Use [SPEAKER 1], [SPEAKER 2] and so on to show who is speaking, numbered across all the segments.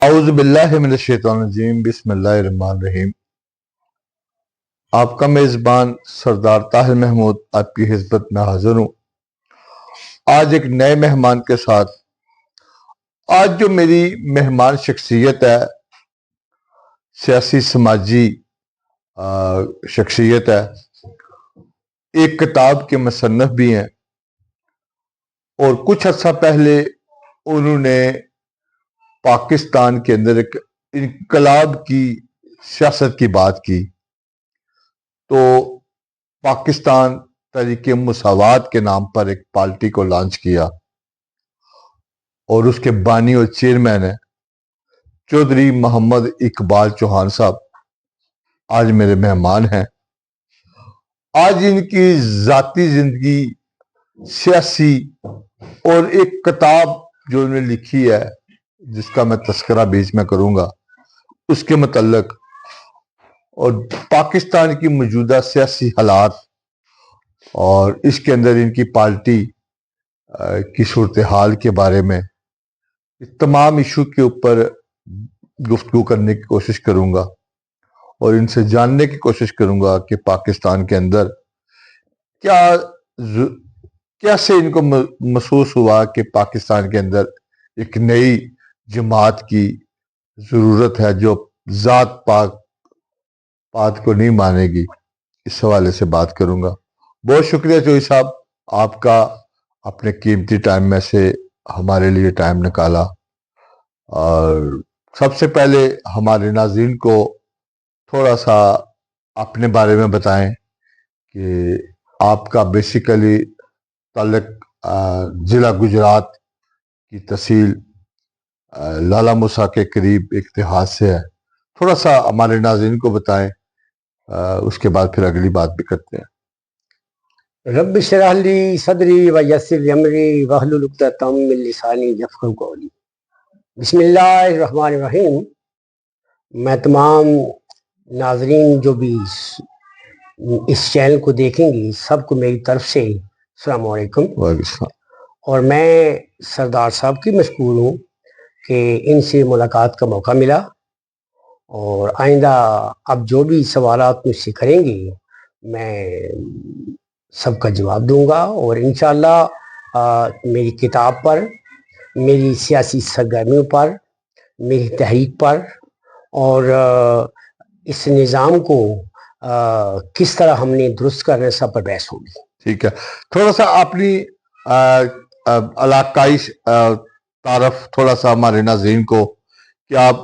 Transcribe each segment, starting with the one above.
[SPEAKER 1] اعوذ باللہ من الشیطان الرجیم، بسم اللہ الرحمن الرحیم۔ آپ کا میزبان سردار طاہر محمود آپ کی خدمت میں حاضر ہوں، آج ایک نئے مہمان کے ساتھ۔ آج جو میری مہمان شخصیت ہے، سیاسی سماجی شخصیت ہے، ایک کتاب کے مصنف بھی ہیں، اور کچھ عرصہ پہلے انہوں نے پاکستان کے اندر ایک انقلاب کی سیاست کی بات کی۔ تو پاکستان تحریک مساوات کے نام پر ایک پارٹی کو لانچ کیا، اور اس کے بانی اور چیئرمین ہیں چودھری محمد اقبال چوہان صاحب، آج میرے مہمان ہیں۔ آج ان کی ذاتی زندگی، سیاسی اور ایک کتاب جو انہوں نے لکھی ہے جس کا میں تذکرہ بیچ میں کروں گا، اس کے متعلق اور پاکستان کی موجودہ سیاسی حالات اور اس کے اندر ان کی پارٹی کی صورتحال کے بارے میں تمام ایشو کے اوپر گفتگو کرنے کی کوشش کروں گا، اور ان سے جاننے کی کوشش کروں گا کہ پاکستان کے اندر کیسے ان کو محسوس ہوا کہ پاکستان کے اندر ایک نئی جماعت کی ضرورت ہے جو ذات پات کو نہیں مانے گی۔ اس حوالے سے بات کروں گا۔ بہت شکریہ چوہی صاحب، آپ کا اپنے قیمتی ٹائم میں سے ہمارے لیے ٹائم نکالا۔ اور سب سے پہلے ہمارے ناظرین کو تھوڑا سا اپنے بارے میں بتائیں کہ آپ کا بیسیکلی تعلق ضلع گجرات کی تحصیل لالہ موسیٰ کے قریب ایک دیہات سے ہے۔ تھوڑا سا ہمارے ناظرین کو بتائیں، اس کے بعد پھر اگلی بات بھی کرتے ہیں۔
[SPEAKER 2] رب اشرح لی صدری ویسر لی امری واحلل عقدۃ من لسانی یفقہوا قولی۔ بسم اللہ الرحمن الرحیم۔ میں تمام ناظرین جو بھی اس چینل کو دیکھیں گی، سب کو میری طرف سے السلام علیکم۔
[SPEAKER 1] وعلیکم السلام۔
[SPEAKER 2] اور میں سردار صاحب کی مشکور ہوں کہ ان سے ملاقات کا موقع ملا، اور آئندہ اب جو بھی سوالات مجھ سے کریں گے میں سب کا جواب دوں گا، اور انشاءاللہ میری کتاب پر، میری سیاسی سرگرمیوں پر، میری تحریک پر، اور اس نظام کو کس طرح ہم نے درست کرنا، سب پر بحث ہوگی۔
[SPEAKER 1] ٹھیک ہے، تھوڑا سا اپنی علاقائی تعارف تھوڑا سا ہمارے ناظرین کو، کہ آپ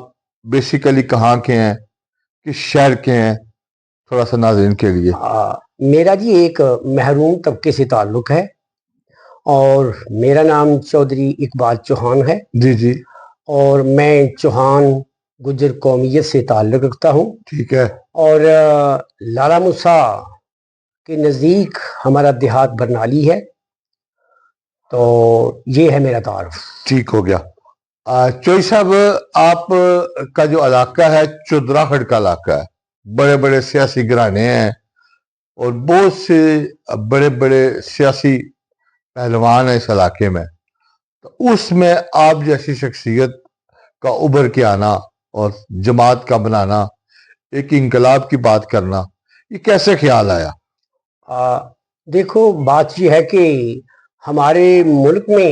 [SPEAKER 1] بیسیکلی کہاں کے ہیں، کس شہر کے ہیں، تھوڑا سا ناظرین کے لیے۔
[SPEAKER 2] میرا جی ایک محروم طبقے سے تعلق ہے، اور میرا نام چودھری اقبال چوہان ہے۔
[SPEAKER 1] جی جی۔
[SPEAKER 2] اور میں چوہان گجر قومیت سے تعلق رکھتا ہوں۔
[SPEAKER 1] ٹھیک ہے۔
[SPEAKER 2] اور لالہ موسیٰ کے نزدیک ہمارا دیہات برنالی ہے۔ تو یہ ہے میرا تعارف۔
[SPEAKER 1] ٹھیک ہو گیا۔ چوہی صاحب، آپ کا جو علاقہ ہے چودراہٹ کا علاقہ ہے، بڑے بڑے سیاسی گھرانے ہیں اور بہت سے بڑے بڑے سیاسی پہلوان ہیں اس علاقے میں۔ تو اس میں آپ جیسی شخصیت کا ابھر کے آنا اور جماعت کا بنانا، ایک انقلاب کی بات کرنا، یہ کیسے خیال آیا؟
[SPEAKER 2] دیکھو، بات یہ ہے کہ ہمارے ملک میں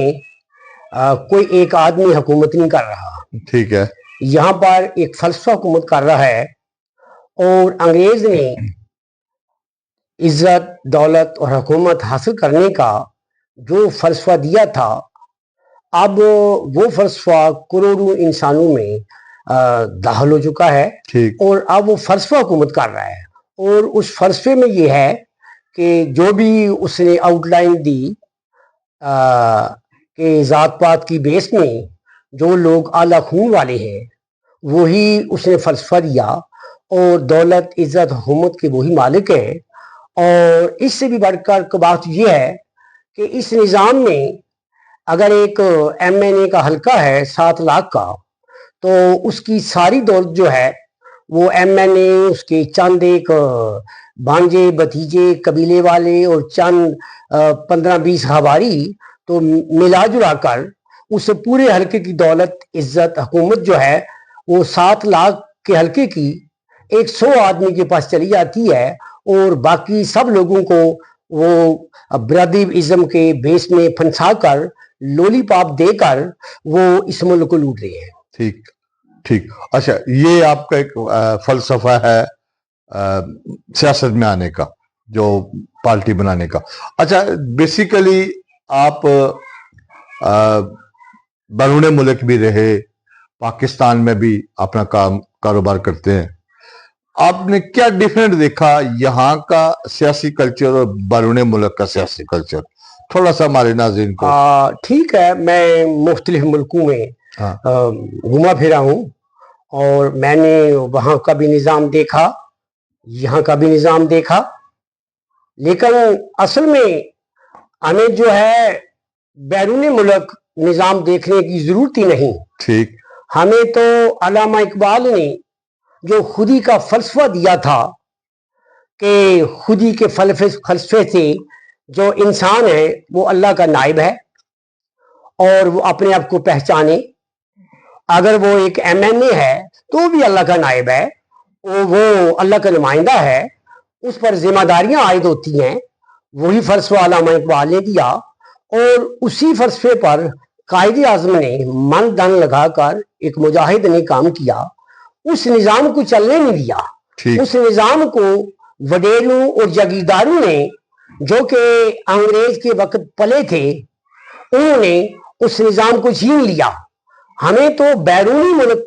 [SPEAKER 2] کوئی ایک آدمی حکومت نہیں کر رہا۔
[SPEAKER 1] ٹھیک ہے۔
[SPEAKER 2] یہاں پر ایک فلسفہ حکومت کر رہا ہے، اور انگریز نے عزت، دولت اور حکومت حاصل کرنے کا جو فلسفہ دیا تھا، اب وہ فلسفہ کروڑوں انسانوں میں داخل ہو چکا ہے، اور اب وہ فلسفہ حکومت کر رہا ہے۔ اور اس فلسفے میں یہ ہے کہ جو بھی اس نے آؤٹ لائن دی کہ ذات پات کی بیس میں جو لوگ اعلیٰ خون والے ہیں وہی اس نے فلسفہ دیا، اور دولت، عزت، حکومت کے وہی مالک ہیں۔ اور اس سے بھی بڑھ کر بات یہ ہے کہ اس نظام میں اگر ایک ایم این اے کا حلقہ ہے 7 لاکھ کا، تو اس کی ساری دولت جو ہے وہ ایم این اے، اس کے چند ایک بھانجے بھتیجے قبیلے والے اور چند 15-20 ہواری، تو ملا جلا کر اس پورے حلقے کی دولت، عزت، حکومت جو ہے وہ 7 لاکھ کے حلقے کی 100 آدمی کے پاس چلی جاتی ہے اور باقی سب لوگوں کو وہ برادری کے بیس میں پھنسا کر لولی پاپ دے کر وہ اس ملک کو لوٹ رہے ہیں.
[SPEAKER 1] ٹھیک ٹھیک. اچھا، یہ آپ کا ایک فلسفہ ہے سیاست میں آنے کا، جو پارٹی بنانے کا. اچھا، بیسیکلی آپ بیرون ملک بھی رہے، پاکستان میں بھی اپنا کاروبار کرتے ہیں. آپ نے کیا ڈیفرنٹ دیکھا یہاں کا سیاسی کلچر اور بیرون ملک کا سیاسی کلچر؟ تھوڑا سا ہمارے ناظرین کو.
[SPEAKER 2] ٹھیک ہے، میں مختلف ملکوں میں گھوما پھرا ہوں اور میں نے وہاں کا بھی نظام دیکھا، یہاں کا بھی نظام دیکھا، لیکن اصل میں ہمیں جو ہے بیرون ملک نظام دیکھنے کی ضرورت ہی نہیں.
[SPEAKER 1] ٹھیک.
[SPEAKER 2] ہمیں تو علامہ اقبال نے جو خودی کا فلسفہ دیا تھا کہ خودی کے فلسفے سے جو انسان ہے وہ اللہ کا نائب ہے اور وہ اپنے آپ کو پہچانے. اگر وہ ایک MNA ہے تو بھی اللہ کا نائب ہے، وہ اللہ کا نمائندہ ہے، اس پر ذمہ داریاں عائد ہوتی ہیں. وہی فلسفہ علامہ اقبال نے دیا اور اسی فلسفے پر قائد اعظم نے من دن لگا کر ایک مجاہد نے کام کیا. اس نظام کو چلنے نہیں دیا. اس نظام کو وڈیروں اور جاگیرداروں نے جو کہ انگریز کے وقت پلے تھے، انہوں نے اس نظام کو چھین لیا. ہمیں تو بیرونی ملک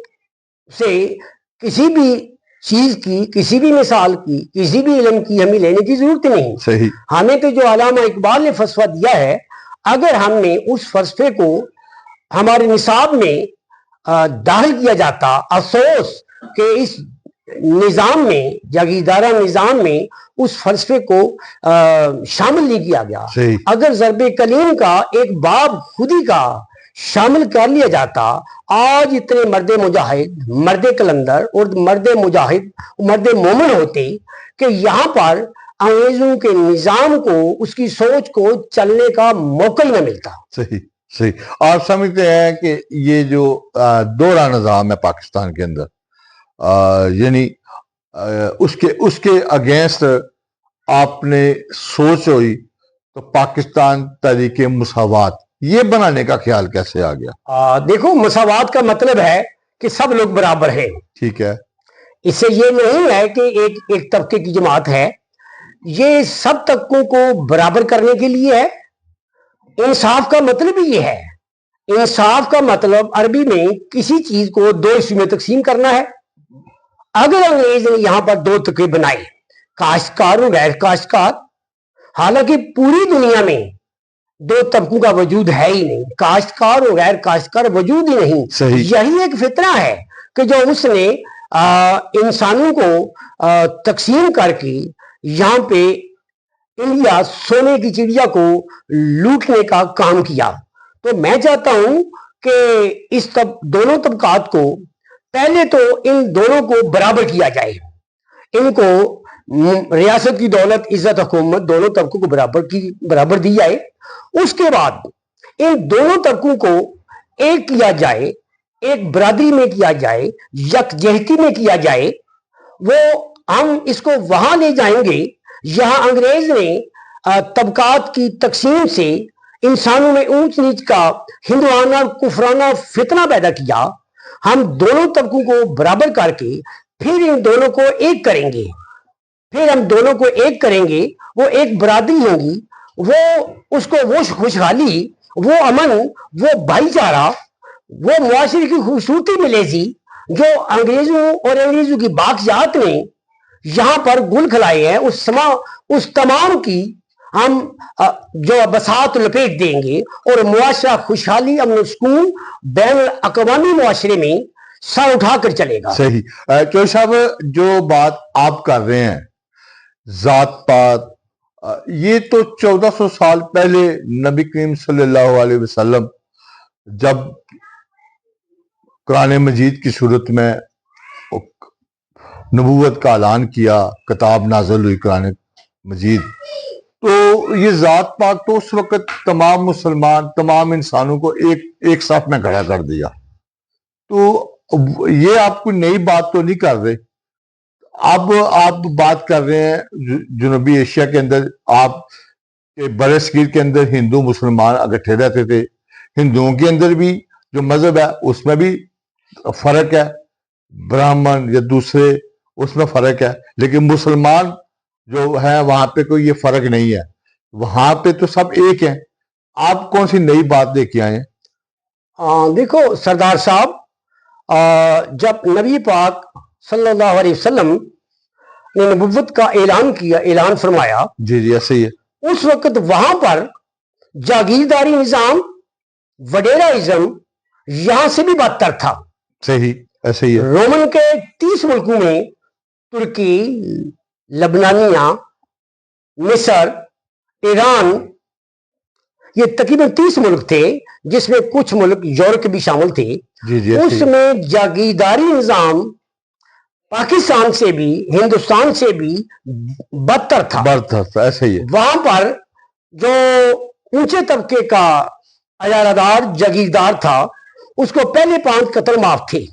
[SPEAKER 2] سے کسی بھی چیز کی، کسی بھی مثال کی، کسی بھی علم کی ہمیں لینے کی ضرورت نہیں.
[SPEAKER 1] صحیح.
[SPEAKER 2] ہمیں تو جو علامہ اقبال نے فلسفہ دیا ہے، اگر ہم نے اس فلسفے کو ہمارے نصاب میں داخل کیا جاتا، افسوس کہ اس نظام میں، جاگیردارہ نظام میں اس فلسفے کو شامل نہیں کیا گیا. اگر ضرب کلیم کا ایک باب خودی کا شامل کر لیا جاتا، آج اتنے مرد مجاہد، مرد کلندر اور مرد مجاہد، مرد مومن ہوتے کہ یہاں پر انگریزوں کے نظام کو، اس کی سوچ کو چلنے کا موقع ہی نہ ملتا.
[SPEAKER 1] صحیح صحیح. آپ سمجھتے ہیں کہ یہ جو دوہرا نظام ہے پاکستان کے اندر، یعنی اس کے اگینسٹ آپ نے سوچ ہوئی تو پاکستان تحریک مساوات یہ بنانے کا خیال کیسے آ گیا؟
[SPEAKER 2] دیکھو، مساوات کا مطلب ہے کہ سب لوگ برابر ہیں.
[SPEAKER 1] ٹھیک ہے.
[SPEAKER 2] اس سے یہ نہیں ہے کہ ایک طبقے کی جماعت ہے، یہ سب طبقوں کو برابر کرنے کے لیے ہے. انصاف کا مطلب ہی یہ ہے. انصاف کا مطلب عربی میں کسی چیز کو 2 حصوں میں تقسیم کرنا ہے. اگر انگریز نے یہاں پر 2 طبقے بنائے، کاشتکار اور غیر کاشتکار، حالانکہ پوری دنیا میں 2 طبقوں کا وجود ہے ہی نہیں، کاشتکار اور غیر کاشتکار وجود ہی نہیں. یہی ایک فطرہ ہے کہ جو اس نے انسانوں کو تقسیم کر کے یہاں پہ انڈیا سونے کی چڑیا کو لوٹنے کا کام کیا. تو میں چاہتا ہوں کہ اس دونوں طبقات کو پہلے تو ان دونوں کو برابر کیا جائے. ان کو ریاست کی دولت، عزت، حکومت دونوں طبقوں کو برابر دی جائے. اس کے بعد ان دونوں طبقوں کو ایک کیا جائے، ایک برادری میں کیا جائے، یکجہتی میں کیا جائے. وہ ہم اس کو وہاں لے جائیں گے یہاں انگریز نے طبقات کی تقسیم سے انسانوں میں اونچ نیچ کا ہندوانہ کفرانہ فتنہ پیدا کیا. ہم دونوں طبقوں کو برابر کر کے پھر ان دونوں کو ایک کریں گے. وہ ایک برادری ہوگی، وہ اس کو وہ خوشحالی، وہ امن، وہ بھائی چارہ، وہ معاشرے کی خوبصورتی ملے گی جو انگریزوں اور انگریزوں کی باقیات نے یہاں پر گل کھلائے ہیں. اس تمام کی ہم جو بساط لپیٹ دیں گے اور معاشرہ خوشحالی، امن و سکون بین الاقوامی معاشرے میں سر اٹھا کر چلے گا.
[SPEAKER 1] صحیح. چوہدری صاحب، جو بات آپ کر رہے ہیں ذات پات، یہ تو 1400 سال پہلے نبی کریم صلی اللہ علیہ وسلم جب قرآن مجید کی صورت میں نبوت کا اعلان کیا، کتاب نازل ہوئی قرآن مجید، تو یہ ذات پاک تو اس وقت تمام مسلمان، تمام انسانوں کو ایک صف میں کھڑا کر دیا. تو یہ آپ کوئی نئی بات تو نہیں کر رہے. اب آپ بات کر رہے ہیں جنوبی ایشیا کے اندر، آپ کے برِ صغیر کے اندر ہندو مسلمان اکٹھے رہتے تھے. ہندوؤں کے اندر بھی جو مذہب ہے اس میں بھی فرق ہے، براہمن یا دوسرے اس میں فرق ہے، لیکن مسلمان جو ہے وہاں پہ کوئی یہ فرق نہیں ہے، وہاں پہ تو سب ایک ہیں. آپ کون سی نئی بات لے کے آئے ہیں؟
[SPEAKER 2] دیکھو سردار صاحب، جب نبی پاک صلی اللہ علیہ وسلم نے نبوت کا اعلان کیا، اعلان فرمایا،
[SPEAKER 1] جی جی ایسے ہی ہے.
[SPEAKER 2] اس وقت وہاں پر جاگیرداری نظام، وڈیراازم یہاں سے بھی بدتر تھا.
[SPEAKER 1] صحیح ایسے ہی ہے.
[SPEAKER 2] رومن کے 30 ملکوں میں، ترکی، لبنانیہ، مصر، ایران، یہ تقریباً 30 ملک تھے، جس میں کچھ ملک یورپ کے بھی شامل تھے.
[SPEAKER 1] جی جی
[SPEAKER 2] اس میں جاگیرداری نظام پاکستان سے بھی، ہندوستان سے بھی بدتر تھا.
[SPEAKER 1] برتر ایسے ہی ہے.
[SPEAKER 2] وہاں پر جو اونچے طبقے کا اجارہ دار جاگیردار تھا، اس کو پہلے 5 قتل معاف تھے.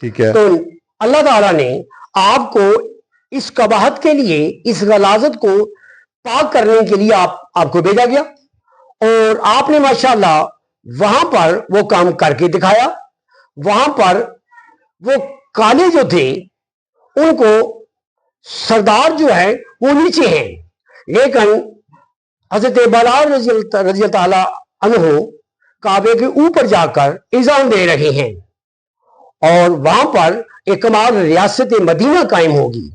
[SPEAKER 1] ٹھیک ہے.
[SPEAKER 2] تو اللہ تعالیٰ نے آپ کو اس قباحت کے لیے، اس غلاظت کو پاک کرنے کے لیے آپ کو بھیجا گیا، اور آپ نے ماشاءاللہ وہاں پر وہ کام کر کے دکھایا. وہاں پر وہ کالے جو تھے ان کو سردار جو ہے وہ نیچے ہیں، لیکن حضرت بلال رضی اللہ تعالی عنہ کعبے کے اوپر جا کر اذان دے رہے ہیں، اور وہاں پر ایک کمال ریاست مدینہ قائم ہوگی.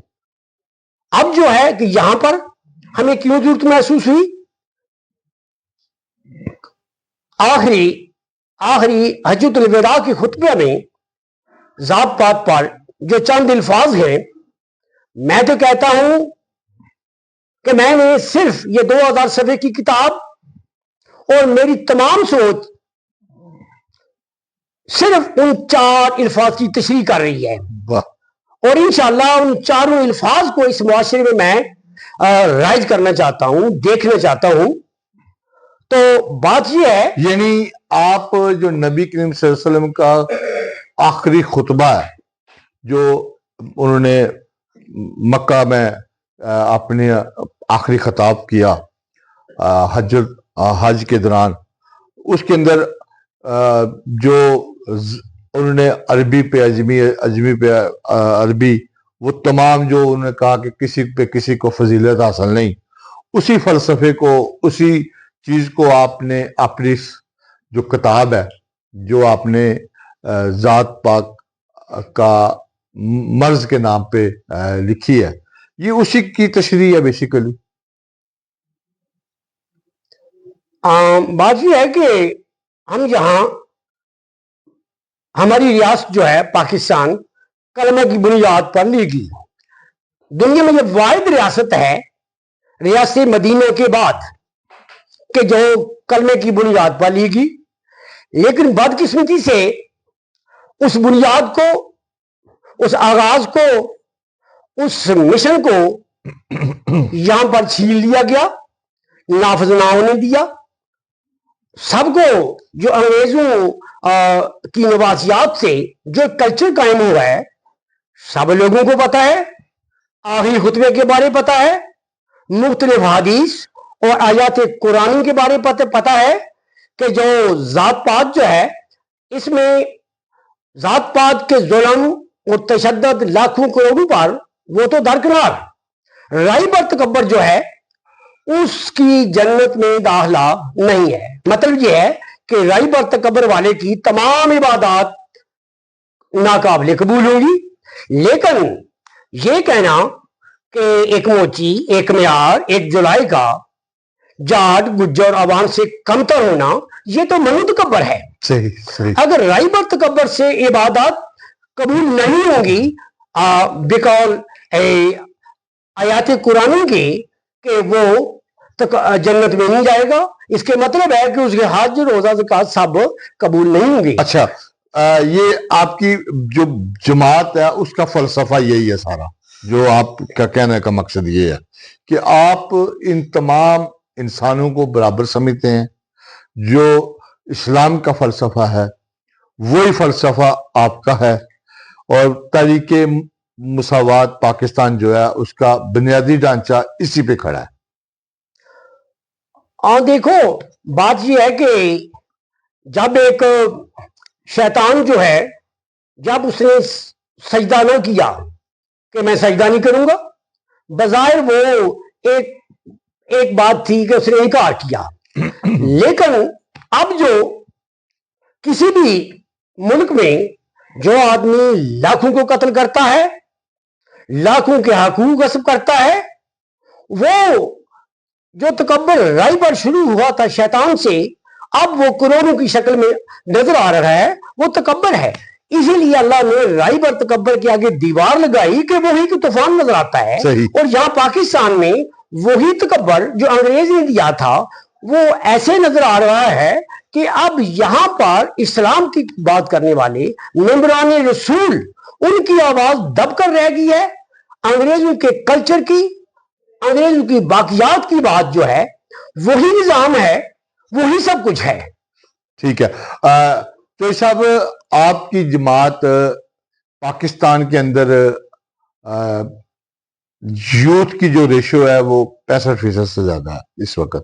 [SPEAKER 2] اب جو ہے کہ یہاں پر ہمیں کیوں ضرورت محسوس ہوئی؟ آخری حجۃ الوداع کے خطبے میں ذات پات پر جو چند الفاظ ہیں، میں تو کہتا ہوں کہ میں نے صرف یہ 2000 صفحے کی کتاب اور میری تمام سوچ صرف ان 4 الفاظ کی تشریح کر رہی ہے. اور انشاءاللہ ان 4 الفاظ کو اس معاشرے میں رائج کرنا چاہتا ہوں، دیکھنا چاہتا ہوں. تو بات یہ ہے،
[SPEAKER 1] یعنی آپ جو نبی کریم صلی اللہ علیہ وسلم کا آخری خطبہ ہے جو انہوں نے مکہ میں اپنے آخری خطاب کیا حج کے دوران، اس کے اندر جو انہوں نے عربی پہ عجمی پہ عربی، وہ تمام جو انہوں نے کہا کہ کسی پہ کسی کو فضیلت حاصل نہیں، اسی فلسفے کو، اسی چیز کو آپ نے اپنی جو کتاب ہے جو آپ نے ذات پاک کا مرض کے نام پہ لکھی ہے، یہ اسی کی تشریح ہے بیسیکلی.
[SPEAKER 2] بات یہ ہے کہ ہم یہاں، ہماری ریاست جو ہے پاکستان کلمہ کی بنیاد پر لی گئی. دنیا میں یہ واحد ریاست ہے ریاست مدینہ کے بعد کہ جو کلمے کی بنیاد پر لی گئی، لیکن بدقسمتی سے اس بنیاد کو، اس آغاز کو، اس مشن کو یہاں پر چھین لیا گیا، نافذ نہ ہونے دیا. سب کو جو انگریزوں کی نوازیات سے جو کلچر قائم ہوا ہے، سب لوگوں کو پتا ہے. آخری خطبے کے بارے پتا ہے، مختلف حدیث اور آیات قرآن کے بارے پتا ہے کہ جو ذات پات جو ہے، اس میں ذات پات کے ظلم اور تشدد لاکھوں کروڑوں پر وہ تو درکنار، رائی بر تکبر جو ہے اس کی جنت میں داخلہ نہیں ہے. مطلب یہ ہے کہ رائی بر تکبر والے کی تمام عبادات ناقابل قبول ہوں گی. لیکن یہ کہنا کہ ایک موچی، ایک معیار، ایک جولائی کا جاٹ گجر عوام سے کمتر ہونا، یہ تو منو تکبر ہے.
[SPEAKER 1] صحیح.
[SPEAKER 2] اگر رائی بر تکبر سے عبادات قبول نہیں ہوں گی بقول آیات قرآن کی کہ وہ جنت میں نہیں جائے گا، اس کے مطلب ہے کہ اس کے حج، روزہ، زکات سب قبول نہیں ہوں گے.
[SPEAKER 1] اچھا، یہ آپ کی جو جماعت ہے اس کا فلسفہ یہی ہے سارا، جو آپ کا کہنے کا مقصد یہ ہے کہ آپ ان تمام انسانوں کو برابر سمجھتے ہیں. جو اسلام کا فلسفہ ہے وہی فلسفہ آپ کا ہے. اور تحریک مساوات پاکستان جو ہے اس کا بنیادی ڈھانچہ اسی پہ کھڑا ہے.
[SPEAKER 2] دیکھو بات یہ ہے کہ جب ایک شیطان جو ہے جب اس نے سجدہ نہ کیا کہ میں سجدہ نہیں کروں گا، بظاہر وہ ایک بات تھی کہ اس نے انکار کیا. لیکن اب جو کسی بھی ملک میں جو آدمی لاکھوں کو قتل کرتا ہے، لاکھوں کے حقوق غصب کرتا ہے، وہ جو تکبر رائی پر شروع ہوا تھا شیطان سے، اب وہ کروڑوں کی شکل میں نظر آ رہا ہے، وہ تکبر ہے. اسی لیے اللہ نے رائی پر تکبر کے آگے دیوار لگائی کہ وہی کہ طوفان نظر آتا ہے. اور یہاں پاکستان میں وہی تکبر جو انگریز نے دیا تھا وہ ایسے نظر آ رہا ہے کہ اب یہاں پر اسلام کی بات کرنے والے ممبران رسول ان کی آواز دب کر رہ گئی ہے. انگریزوں کے کلچر کی، انگریزوں کی باقیات کی بات جو ہے وہی نظام ہے، وہی سب کچھ ہے.
[SPEAKER 1] ٹھیک ہے. تو صاحب آپ کی جماعت پاکستان کے اندر یوتھ کی جو ریشو ہے وہ 65% سے زیادہ ہے اس وقت.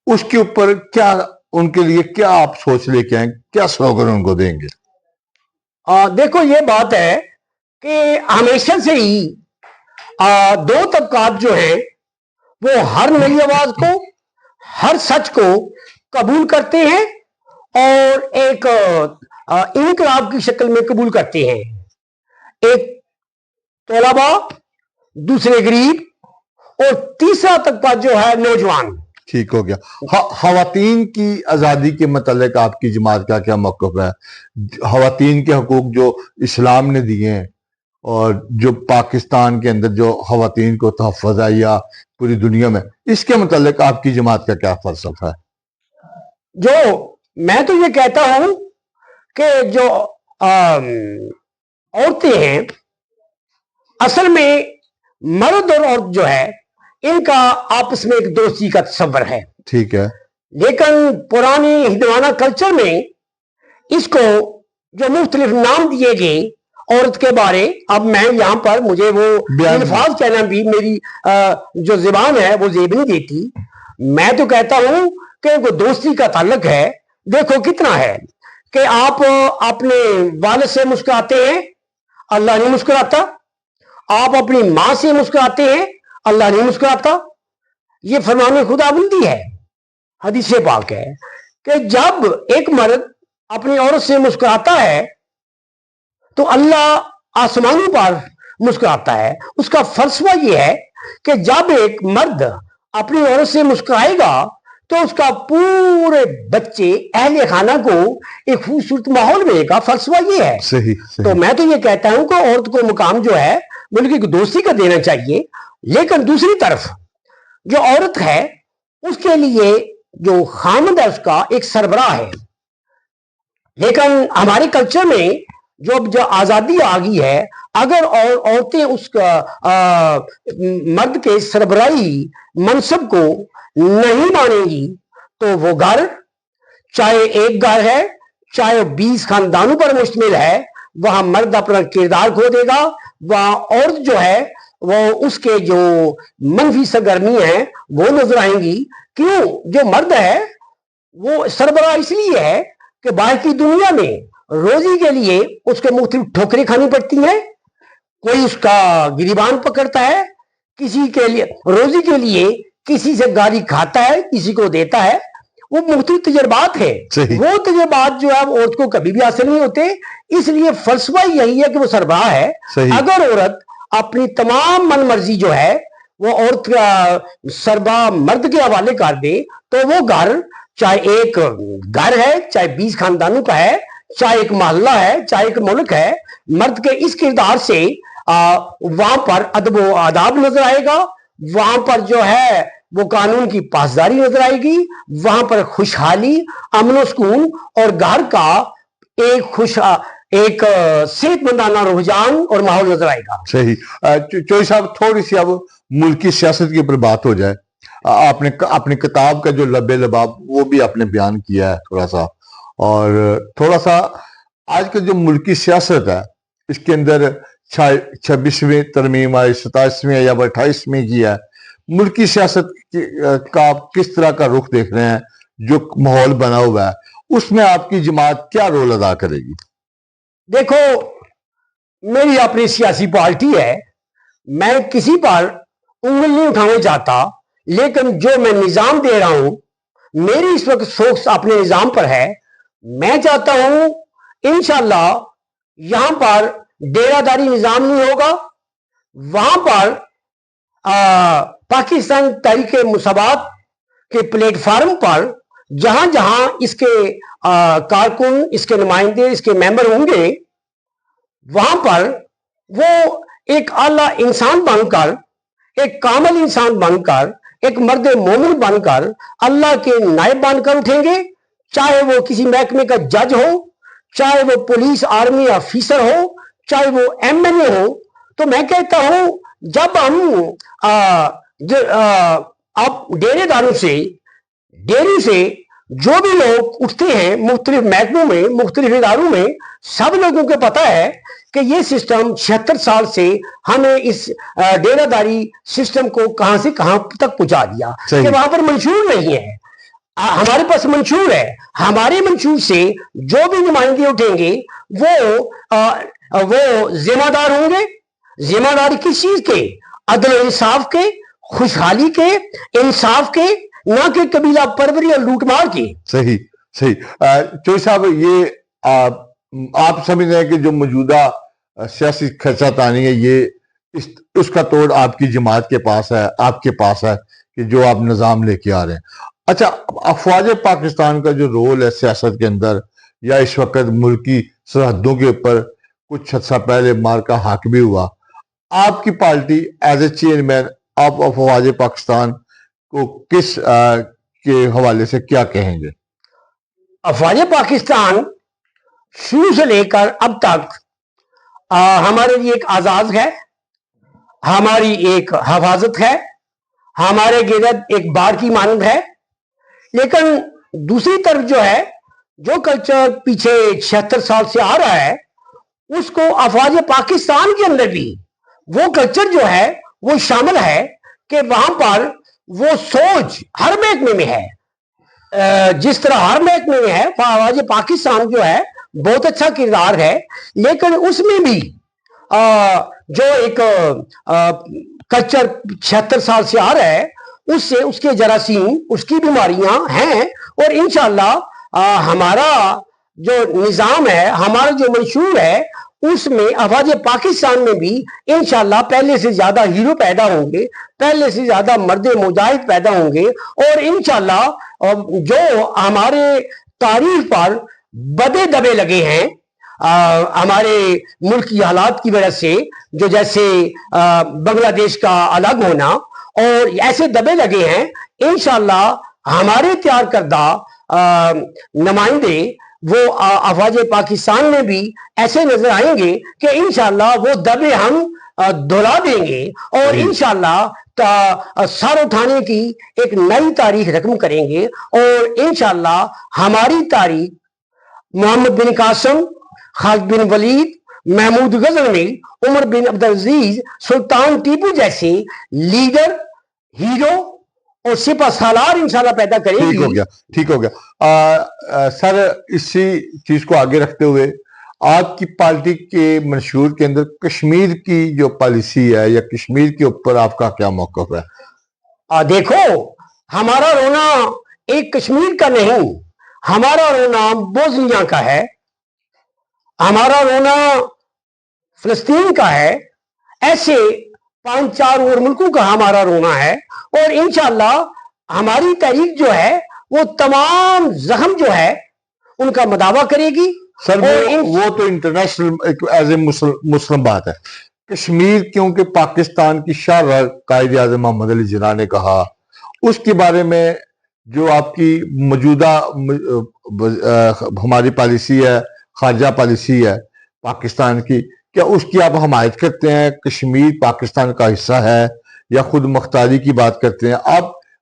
[SPEAKER 1] اس کے اوپر کیا ان کے لیے کیا آپ سوچ لے کے آئیں، کیا سلوگن ان کو دیں گے؟
[SPEAKER 2] دیکھو یہ بات ہے کہ ہمیشہ سے ہی دو طبقات جو ہیں وہ ہر نئی آواز کو، ہر سچ کو قبول کرتے ہیں اور ایک انقلاب کی شکل میں قبول کرتے ہیں. ایک طلبا، دوسرے غریب اور تیسرا طبقہ جو ہے نوجوان.
[SPEAKER 1] ٹھیک ہو گیا. خواتین کی آزادی کے متعلق آپ کی جماعت کا کیا موقف ہے؟ خواتین کے حقوق جو اسلام نے دیے ہیں اور جو پاکستان کے اندر جو خواتین کو تحفظ ہے یا پوری دنیا میں، اس کے متعلق آپ کی جماعت کا کیا فلسفہ ہے؟
[SPEAKER 2] جو میں تو یہ کہتا ہوں کہ جو عورتیں ہیں اصل میں مرد اور عورت جو ہے ان کا آپس میں ایک دوستی کا تصور ہے.
[SPEAKER 1] ٹھیک ہے.
[SPEAKER 2] لیکن پرانے ہندوانہ کلچر میں اس کو جو مختلف نام دیے گئے عورت کے بارے، اب میں یہاں پر مجھے وہ الفاظ کہنا بھی میری جو زبان ہے وہ زیب نہیں دیتی. میں تو کہتا ہوں کہ وہ دوستی کا تعلق ہے. دیکھو کتنا ہے کہ آپ اپنے والد سے مسکراتے ہیں، اللہ نہیں مسکراتا. آپ اپنی ماں سے مسکراتے ہیں، اللہ نہیں مسکراتا. یہ فرمان خدا بندی ہے، حدیث پاک ہے کہ جب ایک مرد اپنی عورت سے مسکراتا ہے تو اللہ آسمانوں پر مسکراتا ہے. اس کا فلسفہ یہ ہے کہ جب ایک مرد اپنی عورت سے مسکرائے گا تو اس کا پورے بچے اہل خانہ کو ایک خوبصورت ماحول ملے گا. فلسفہ یہ ہے.
[SPEAKER 1] صحیح.
[SPEAKER 2] تو میں تو یہ کہتا ہوں کہ عورت کو مقام جو ہے ملک کی دوستی کا دینا چاہیے. لیکن دوسری طرف جو عورت ہے اس کے لیے جو خامد ہے اس کا ایک سربراہ ہے. لیکن ہمارے کلچر میں جو آزادی آ گئی ہے، اگر عورتیں اس کا مرد کے سربراہی منصب کو نہیں مانیں گی تو وہ گھر، چاہے ایک گھر ہے چاہے 20 خاندانوں پر مشتمل ہے، وہاں مرد اپنا کردار کھو دے گا. وہاں عورت جو ہے وہ اس کے جو منفی سرگرمی ہیں وہ نظر آئیں گی. کیوں؟ جو مرد ہے وہ سربراہ اس لیے ہے کہ باہر کی دنیا میں روزی کے لیے اس کے مختلف ٹھوکریں کھانی پڑتی ہیں. کوئی اس کا گریبان پکڑتا ہے، کسی کے لیے روزی کے لیے کسی سے گالی کھاتا ہے، کسی کو دیتا ہے. وہ مختلف تجربات ہے. وہ تجربات جو ہے عورت کو کبھی بھی حاصل نہیں ہوتے. اس لیے فلسفہ یہی ہے کہ وہ سربراہ ہے. اگر عورت اپنی تمام من مرضی جو ہے وہ عورت کا سربراہ مرد کے حوالے کر دے تو وہ گھر، چاہے ایک گھر ہے، چاہے 20 خاندانوں کا ہے، چاہے ایک محلہ ہے، چاہے ایک ملک ہے، مرد کے اس کردار سے وہاں پر ادب و آداب نظر آئے گا. وہاں پر جو ہے وہ قانون کی پاسداری نظر آئے گی. وہاں پر خوشحالی، امن و سکون اور گھر کا ایک صحت مندانہ رجحان اور ماحول نظر آئے گا.
[SPEAKER 1] صحیح. چوہدری صاحب تھوڑی سی اب ملکی سیاست کے اوپر بات ہو جائے. آپ نے اپنی کتاب کا جو لب لباب وہ بھی آپ نے بیان کیا ہے تھوڑا سا، اور تھوڑا سا آج کا جو ملکی سیاست ہے اس کے اندر 26ویں ترمیم آئی، 27ویں یا 28ویں کی ہے، ملکی سیاست کا آپ کس طرح کا رخ دیکھ رہے ہیں؟ جو ماحول بنا ہوا ہے اس میں آپ کی جماعت کیا رول ادا کرے گی؟
[SPEAKER 2] دیکھو، میری اپنی سیاسی پارٹی ہے، میں کسی پر انگل نہیں اٹھانے چاہتا، لیکن جو میں نظام دے رہا ہوں، میری اس وقت فوکس اپنے نظام پر ہے۔ میں چاہتا ہوں انشاءاللہ یہاں پر ڈیرہ داری نظام نہیں ہوگا، وہاں پر پاکستان تحریک مساوات کے پلیٹ فارم پر جہاں جہاں اس کے کارکن، اس کے نمائندے، اس کے ممبر ہوں گے، وہاں پر وہ ایک اعلیٰ انسان بن کر، ایک کامل انسان بن کر، ایک مرد مومن بن کر، اللہ کے نائب بن کر اٹھیں گے، چاہے وہ کسی محکمے کا جج ہو، چاہے وہ پولیس آرمی آفیسر ہو، چاہے وہ ایم این اے ہو۔ تو میں کہتا ہوں جب ہم اب ڈیرے داروں سے، ڈیری سے جو بھی لوگ اٹھتے ہیں مختلف محکموں میں، مختلف اداروں میں، سب لوگوں کو پتا ہے کہ یہ سسٹم 76 سال سے ہمیں اس ڈیرہ داری سسٹم کو کہاں سے کہاں تک پہنچا دیا کہ وہاں پر منشور نہیں ہے، ہمارے پاس منشور ہے۔ ہمارے منشور سے جو بھی نمائندے اٹھیں گے وہ ذمہ دار ہوں گے۔ ذمہ داری کس چیز کے؟ عدل و انصاف کے، خوشحالی کے، انصاف کے، نہ کہ قبیلہ پروری اور لوٹ مار کی۔
[SPEAKER 1] صحیح صحیح۔ چوہدری صاحب، یہ آپ سمجھ رہے ہیں کہ جو موجودہ سیاسی خرچہ تانی ہے یہ اس کا توڑ آپ کی جماعت کے پاس ہے، آپ کے پاس ہے کہ جو آپ نظام لے کے آ رہے ہیں۔ اچھا، افواج پاکستان کا جو رول ہے سیاست کے اندر، یا اس وقت ملکی سرحدوں کے اوپر کچھ عرصہ پہلے مارکا حاکمی ہوا، آپ کی پارٹی ایز اے چیئرمین آپ افواج پاکستان کو کس کے حوالے سے کیا کہیں گے؟
[SPEAKER 2] افواج پاکستان شروع سے لے کر اب تک ہمارے لیے ایک آزاد ہے، ہماری ایک حفاظت ہے، ہمارے گرد ایک بار کی مانند ہے۔ لیکن دوسری طرف جو ہے، جو کلچر پیچھے 76 سال سے آ رہا ہے، اس کو افواج پاکستان کے اندر بھی وہ کلچر جو ہے وہ شامل ہے کہ وہاں پر وہ سوچ ہر محکمے میں ہے، جس طرح ہر محکمے میں ہے، افواج پاکستان جو ہے بہت اچھا کردار ہے۔ لیکن اس میں بھی جو ایک کلچر 76 سال سے آ رہا ہے، اس سے اس کے جراثیم، اس کی بیماریاں ہیں، اور انشاءاللہ ہمارا جو نظام ہے، ہمارا جو منشور ہے، اس میں افواج پاکستان میں بھی انشاءاللہ پہلے سے زیادہ ہیرو پیدا ہوں گے، پہلے سے زیادہ مرد مجاہد پیدا ہوں گے، اور انشاءاللہ جو ہمارے تاریخ پر بدے دبے لگے ہیں ہمارے ملک کی حالات کی وجہ سے، جو جیسے بنگلہ دیش کا الگ ہونا اور ایسے دبے لگے ہیں، انشاءاللہ ہمارے تیار کردہ نمائندے وہ افواج پاکستان میں بھی ایسے نظر آئیں گے کہ انشاءاللہ وہ دبے ہم دہلا دیں گے، اور انشاءاللہ سر اٹھانے کی ایک نئی تاریخ رقم کریں گے۔ اور انشاءاللہ ہماری تاریخ محمد بن قاسم، خالد بن ولید، محمود غزنوی، عمر بن عبدالعزیز، سلطان ٹیپو جیسے لیڈر، ہیرو اور سپہ سالار انشاءاللہ پیدا کرے گی۔
[SPEAKER 1] ٹھیک ہو گیا سر، اسی چیز کو آگے رکھتے ہوئے آپ کی پارٹی کے منشور کے اندر کشمیر کی جو پالیسی ہے یا کشمیر کے اوپر آپ کا کیا موقف ہے؟
[SPEAKER 2] دیکھو، ہمارا رونا ایک کشمیر کا نہیں، ہمارا رونا بوسنیا کا ہے، ہمارا رونا فلسطین کا ہے، ایسے 5-4 اور ملکوں کا ہمارا رونا ہے، اور انشاءاللہ ہماری تحریک جو ہے وہ تمام زخم جو ہے ان کا مداوع کرے گی۔
[SPEAKER 1] سر وہ تو انٹرنیشنل ایز اے مسلم بات ہے، کشمیر کیونکہ پاکستان کی شاہ قائد اعظم محمد علی جناح نے کہا، اس کے بارے میں جو آپ کی موجودہ ہماری پالیسی ہے، خارجہ پالیسی ہے پاکستان کی، کیا اس کی آپ حمایت کرتے ہیں؟ کشمیر پاکستان کا حصہ ہے یا خود مختاری کی بات کرتے ہیں؟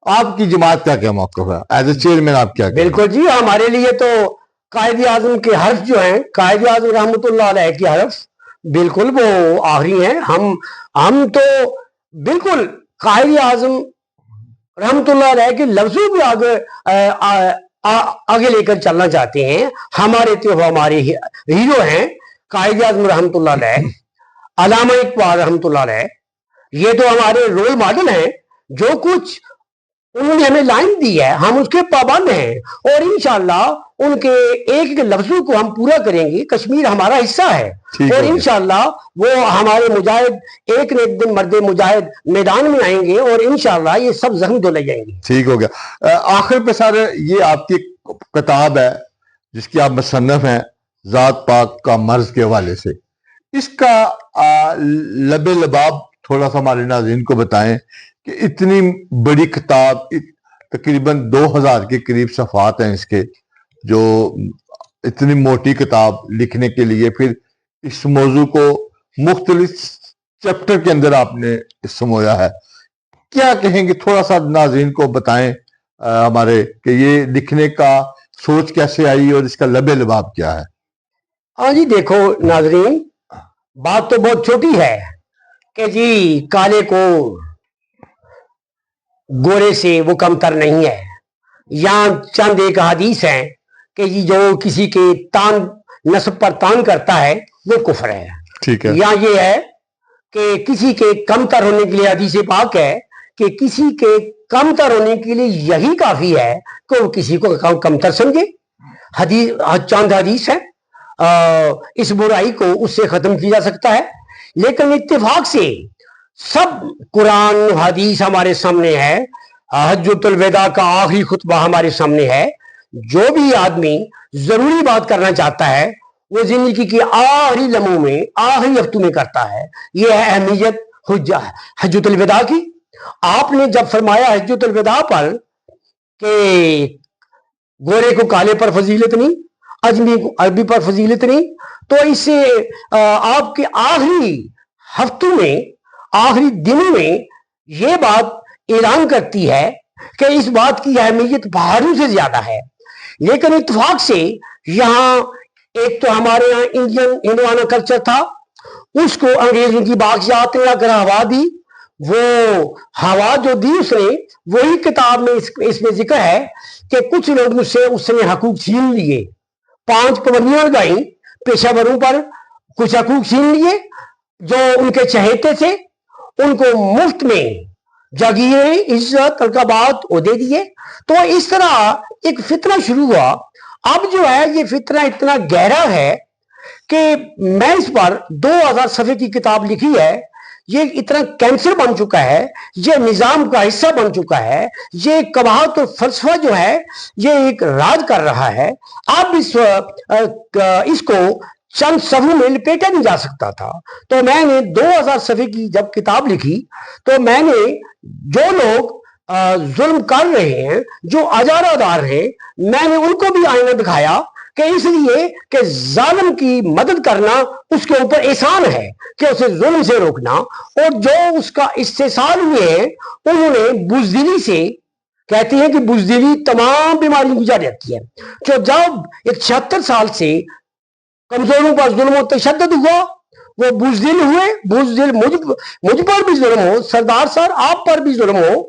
[SPEAKER 1] آپ کی جماعت کا کیا موقف ہے؟ ایز اے چیئرمین آپ کیا کہتے ہیں؟
[SPEAKER 2] بالکل جی، ہمارے لیے تو قائد اعظم کے حرف جو ہیں، قائد اعظم رحمۃ اللہ علیہ کے حرف بالکل وہ آخری ہیں. ہم تو بالکل قائد اعظم رحمۃ اللہ علیہ کے لفظوں بھی آگے لے کر چلنا چاہتے ہیں. ہمارے تو ہمارے ہیرو ہیں قائد اعظم رحمۃ اللہ علیہ، علامہ اقبال رحمۃ اللہ علیہ. یہ تو ہمارے رول ماڈل ہیں. جو کچھ انہوں نے ہمیں لائن دی ہے ہم اس کے پابند ہیں، اور انشاءاللہ ان کے ایک ایک لفظوں کو ہم پورا کریں گے. کشمیر ہمارا حصہ ہے، اور انشاءاللہ وہ ہمارے مجاہد ایک نہ ایک دن مرد مجاہد میدان میں آئیں گے، اور انشاءاللہ یہ سب زخم دھلے جائیں گے.
[SPEAKER 1] ٹھیک ہو گیا. آخر پہ سر یہ آپ کی کتاب ہے جس کی آپ مصنف ہیں، ذات پاک کا مرض کے حوالے سے، اس کا لب لباب تھوڑا سا ہمارے ناظرین کو بتائیں کہ اتنی بڑی کتاب، تقریباً 2000 کے قریب صفحات ہیں اس کے، جو اتنی موٹی کتاب لکھنے کے لیے پھر اس موضوع کو مختلف چیپٹر کے اندر آپ نے سمویا ہے. کیا کہیں گے؟ تھوڑا سا ناظرین کو بتائیں ہمارے کہ یہ لکھنے کا سوچ کیسے آئی اور اس کا لب لباب کیا ہے.
[SPEAKER 2] ہاں جی، دیکھو ناظرین، بات تو بہت چھوٹی ہے کہ جی کالے کو گورے سے وہ کمتر نہیں ہے. یہاں چند ایک حدیث ہیں کہ جی جو کسی کے تان نسب پر تان کرتا ہے وہ کفر ہے.
[SPEAKER 1] ٹھیک ہے.
[SPEAKER 2] یا یہ ہے کہ کسی کے کمتر ہونے کے لیے حدیث پاک ہے کہ کسی کے کمتر ہونے کے لیے یہی کافی ہے کہ وہ کسی کو کمتر سمجھے. چند حدیث ہے، اس برائی کو اس سے ختم کیا جا سکتا ہے. لیکن اتفاق سے سب قرآن حدیث ہمارے سامنے ہے. حجۃ الوداع کا آخری خطبہ ہمارے سامنے ہے. جو بھی آدمی ضروری بات کرنا چاہتا ہے وہ زندگی کی آخری لمحوں میں، آخری ہفتوں میں کرتا ہے. یہ ہے اہمیت حجۃ الوداع کی. آپ نے جب فرمایا حجۃ الوداع پر کہ گورے کو کالے پر فضیلت نہیں، اجمی کو عربی پر فضیلت نہیں، تو اس سے آپ کے آخری ہفتوں میں، آخری دنوں میں یہ بات اعلان کرتی ہے کہ اس بات کی اہمیت پہاڑوں سے زیادہ ہے. لیکن اتفاق سے یہاں ایک تو ہمارے یہاں انڈین ہندوانہ کلچر تھا، اس کو انگریزوں کی باقیات نے اگر ہوا دی، وہ ہوا جو دی اس نے، وہی کتاب میں اس میں ذکر ہے کہ کچھ لوگ مجھ سے اس نے حقوق چھین لیے. 5 پابندیاں لگائیں پیشہ وروں پر، کچھ حقوق چھین لیے جو ان کے چہیتے تھے، ان کو مفت میں جاگیریں، عزت، القابات وہ دے دیے. تو اس طرح ایک فتنہ شروع ہوا. اب جو ہے یہ فتنہ اتنا گہرا ہے کہ میں اس پر 2000 صفحے کی کتاب لکھی ہے. یہ اتنا کینسر بن چکا ہے، یہ نظام کا حصہ بن چکا ہے، یہ قباحت اور فلسفہ جو ہے یہ ایک راج کر رہا ہے. اب اس کو چند صفحوں میں لپیٹا نہیں جا سکتا تھا. تو میں نے 2000 صفحے کی جب کتاب لکھی تو میں نے جو لوگ ظلم کر رہے ہیں، جو اجارہ دار ہیں، میں نے ان کو بھی آئینہ دکھایا کہ اس لیے کہ ظالم کی مدد کرنا اس کے اوپر احسان ہے کہ اسے ظلم سے روکنا. اور جو اس کا استحصال ہوئے ہیں انہوں نے بزدلی سے، کہتے ہیں کہ بزدلی تمام بیماریوں کی جڑ رہتی ہے. جو جب ایک 76 سال سے کمزوروں پر ظلم و تشدد ہوا، وہ بزدل ہوئے. بزدل مجھ پر بھی ظلم ہو، سردار سر آپ پر بھی ظلم ہو،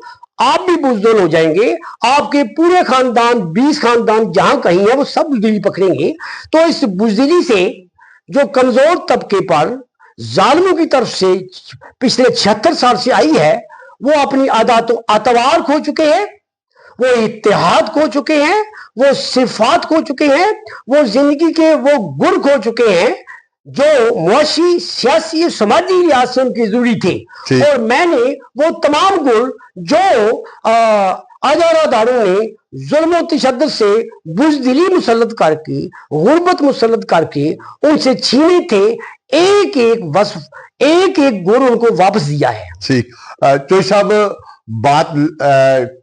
[SPEAKER 2] آپ بھی بزدل ہو جائیں گے. آپ کے پورے خاندان، 20 خاندان جہاں کہیں ہیں وہ سب بزدلی پکڑیں گے. تو اس بزدلی سے جو کمزور طبقے پر ظالموں کی طرف سے پچھلے 76 سال سے آئی ہے، وہ اپنی عادات و اطوار کھو چکے ہیں، وہ اتحاد کھو چکے ہیں، وہ صفات کھو چکے ہیں، وہ زندگی کے وہ گر کھو چکے ہیں جو معاشی، سیاسی، سماجی لحاظ سے ان کی ضروری تھے. اور میں نے وہ تمام گر جو اجارہ داروں نے ظلم و تشدد سے بزدلی مسلط کر کے، غربت مسلط کر کے ان سے چھینے تھے، ایک ایک وصف، ایک ایک گر ان کو واپس دیا ہے.
[SPEAKER 1] چوئی صاحب، بات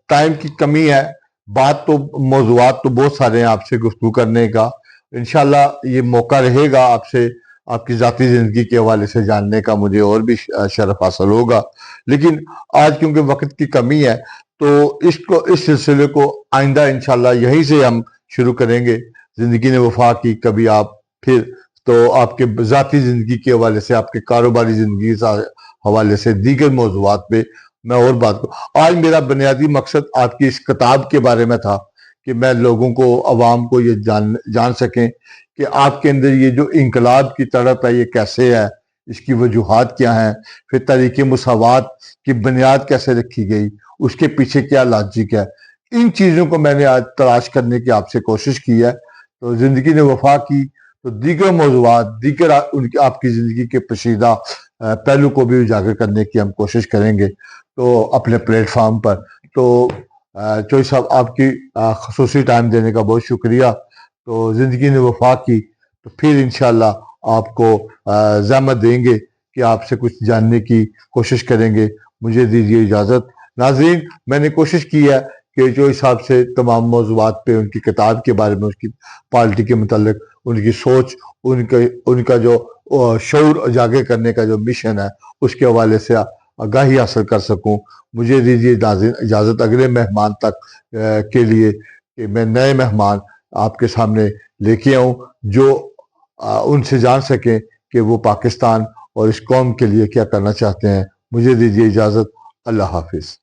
[SPEAKER 1] ٹائم کی کمی ہے، بات تو موضوعات تو بہت سارے ہیں آپ سے گفتگو کرنے کا. انشاءاللہ یہ موقع رہے گا آپ سے آپ کی ذاتی زندگی کے حوالے سے جاننے کا، مجھے اور بھی شرف حاصل ہوگا. لیکن آج کیونکہ وقت کی کمی ہے تو اس سلسلے کو آئندہ انشاءاللہ یہیں سے ہم شروع کریں گے. زندگی نے وفا کی، کبھی آپ پھر تو آپ کے ذاتی زندگی کے حوالے سے، آپ کے کاروباری زندگی کے حوالے سے، دیگر موضوعات پہ میں اور بات کروں۔ آج میرا بنیادی مقصد آپ کی اس کتاب کے بارے میں تھا کہ میں لوگوں کو، عوام کو یہ جان سکیں کہ آپ کے اندر یہ جو انقلاب کی تڑپ ہے یہ کیسے ہے، اس کی وجوہات کیا ہیں، پھر تحریک مساوات کی بنیاد کیسے رکھی گئی، اس کے پیچھے کیا لاجک ہے۔ ان چیزوں کو میں نے آج تلاش کرنے کی آپ سے کوشش کی ہے۔ تو زندگی نے وفا کی تو دیگر موضوعات، دیگر آپ کی زندگی کے پوشیدہ پہلو کو بھی اجاگر کرنے کی ہم کوشش کریں گے تو اپنے پلیٹ فارم پر۔ تو چوئی صاحب، آپ کی خصوصی ٹائم دینے کا بہت شکریہ۔ تو زندگی نے وفا کی تو پھر انشاءاللہ آپ کو زحمت دیں گے کہ آپ سے کچھ جاننے کی کوشش کریں گے۔ مجھے دیجیے اجازت۔ ناظرین، میں نے کوشش کی ہے کہ چوئی صاحب سے تمام موضوعات پہ، ان کی کتاب کے بارے میں، اس کی پارٹی کے متعلق، ان کی سوچ، ان کا جو شعور اجاگر کرنے کا جو مشن ہے، اس کے حوالے سے آگاہی حاصل کر سکوں۔ مجھے دیجیے اجازت اگلے مہمان تک کے لیے کہ میں نئے مہمان آپ کے سامنے لے کے آؤں جو ان سے جان سکیں کہ وہ پاکستان اور اس قوم کے لیے کیا کرنا چاہتے ہیں۔ مجھے دیجیے اجازت۔ اللہ حافظ۔